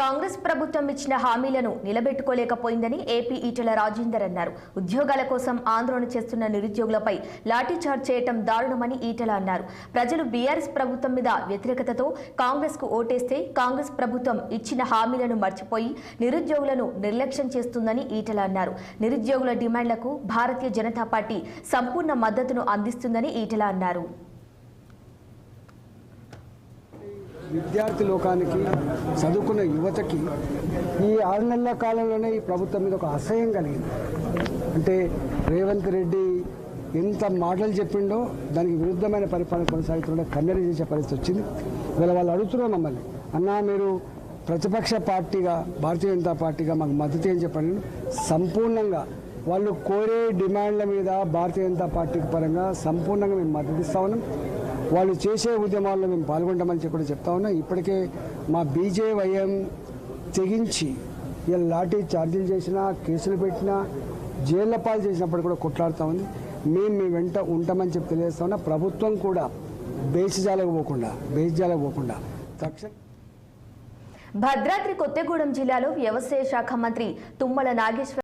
కాంగ్రెస్ ప్రభుత్వం ఇచ్చిన హామీలను నిలబెట్టుకోలేకపోయిందని ఏపీ ఈటెల రాజేందర్ అన్నారు. ఉద్యోగాల కోసం ఆందోళన చేస్తున్న నిరుద్యోగులపై లాఠీచార్జ్ చేయటం దారుణమని ఈటెల అన్నారు. ప్రజలు బీఆర్ఎస్ ప్రభుత్వం మీద వ్యతిరేకతతో కాంగ్రెస్ కు ఓటేస్తే కాంగ్రెస్ ప్రభుత్వం ఇచ్చిన హామీలను మర్చిపోయి నిరుద్యోగులను నిర్లక్ష్యం చేస్తుందని ఈటెల అన్నారు. నిరుద్యోగుల డిమాండ్లకు భారతీయ జనతా పార్టీ సంపూర్ణ మద్దతును అందిస్తుందని ఈటెల అన్నారు. విద్యార్థి లోకానికి చదువుకున్న యువతకి ఈ 6 నెలల కాలంలోనే ఈ ప్రభుత్వం మీద ఒక అసహ్యం కలిగింది. అంటే రేవంత్ రెడ్డి ఎంత మాటలు చెప్పిండో దానికి విరుద్ధమైన పరిపాలన కొనసాగుతుండే కన్నెరి చేసే పరిస్థితి వచ్చింది. ఇవాళ వాళ్ళు అడుగుతున్నారు మమ్మల్ని, అన్నా మీరు ప్రతిపక్ష పార్టీగా భారతీయ జనతా పార్టీగా మాకు మద్దతు అని చెప్పండి. సంపూర్ణంగా వాళ్ళు కోరే డిమాండ్ల మీద భారతీయ జనతా పార్టీ పరంగా సంపూర్ణంగా మేము మద్దతు ఇస్తా ఉన్నాం. వాళ్ళు చేసే ఉద్యమాల్లో మేము పాల్గొంటామని చెప్పి చెప్తా ఉన్నాం. ఇప్పటికే మా బీజేవైఎం తెగించి ఇలా లాఠీ ఛార్జీలు చేసినా, కేసులు పెట్టినా, జైళ్ల పాలు చేసినప్పుడు కూడా కొట్లాడుతూ ఉంది. మేము మీ వెంట ఉంటామని చెప్పి తెలియజేస్తా ఉన్నా. ప్రభుత్వం కూడా బేసిజాలకు పోకుండా తక్షణ. భద్రాద్రి కొత్తగూడెం జిల్లాలో వ్యవసాయ శాఖ మంత్రి తుమ్మల నాగేశ్వర